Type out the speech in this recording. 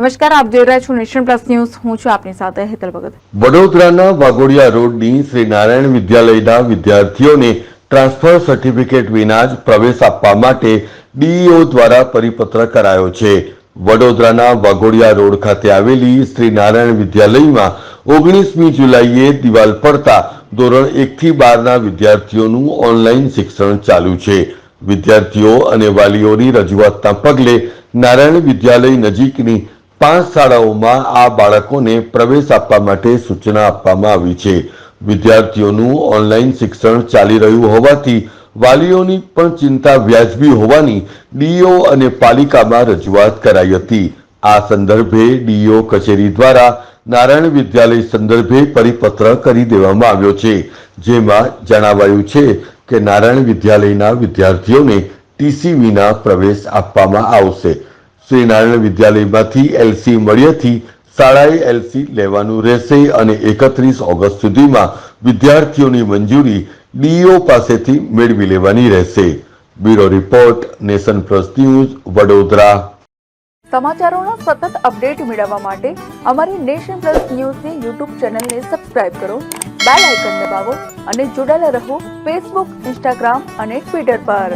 નમસ્કાર, આપ જોઈ રહ્યા છો નેશન પ્લસ ન્યૂઝ. હું છું આપની સાથે હેતલ ભગત. વડોદરાના વાઘોડિયા રોડની શ્રી નારાયણ વિદ્યાલયના વિદ્યાર્થીઓને ટ્રાન્સફર સર્ટિફિકેટ વિના જ પ્રવેશ આપવા માટે ડીઈઓ દ્વારા પરિપત્ર કરાયો છે. વડોદરાના વાઘોડિયા રોડ ખાતે આવેલી શ્રી નારાયણ વિદ્યાલયમાં 19મી જુલાઈએ દિવાલ પડતા ધોરણ 1 થી 12ના વિદ્યાર્થીઓનું ઓનલાઈન શિક્ષણ ચાલુ છે. વિદ્યાર્થીઓ અને વાલીઓની રજૂઆતના પગલે નારાયણ વિદ્યાલય નજીકની 5 શાળાઓમાં આ બાળકોને પ્રવેશ આપવા માટે સૂચના આપવામાં આવી છે. વિદ્યાર્થીઓનું ઓનલાઈન શિક્ષણ ચાલી રહ્યું હોવાથી વાલીઓની પણ ચિંતા વ્યાજબી હોવાની ડીઈઓ અને પાલિકામાં રજૂઆત કરાઈ હતી. આ સંદર્ભે ડીઈઓ કચેરી દ્વારા નારાયણ વિદ્યાલય સંદર્ભે પરિપત્ર કરી દેવામાં આવ્યો છે, જેમાં જણાવાયું છે કે નારાયણ વિદ્યાલયના વિદ્યાર્થીઓને ટીસી વિના પ્રવેશ આપવામાં આવશે. શ્રી નારાયણ વિદ્યાલયમાંથી એલસી મળ્યાથી શાળાએ એલસી લેવાનું રહેશે અને 31 ઓગસ્ટ સુધીમાં વિદ્યાર્થીઓની મંજૂરી ડીઈઓ પાસેથી મેળવી લેવાની રહેશે. બ્યુરો રિપોર્ટ, નેશન પ્લસ ન્યૂઝ, વડોદરા. સમાચારોના સતત અપડેટ મેળવવા માટે અમારી નેશન પ્લસ ન્યૂઝની યુટ્યુબ ચેનલને સબસ્ક્રાઇબ કરો, બેલ આઇકન દબાવો અને જોડાયેલા રહો ફેસબુક, ઇન્સ્ટાગ્રામ અને ટ્વિટર પર.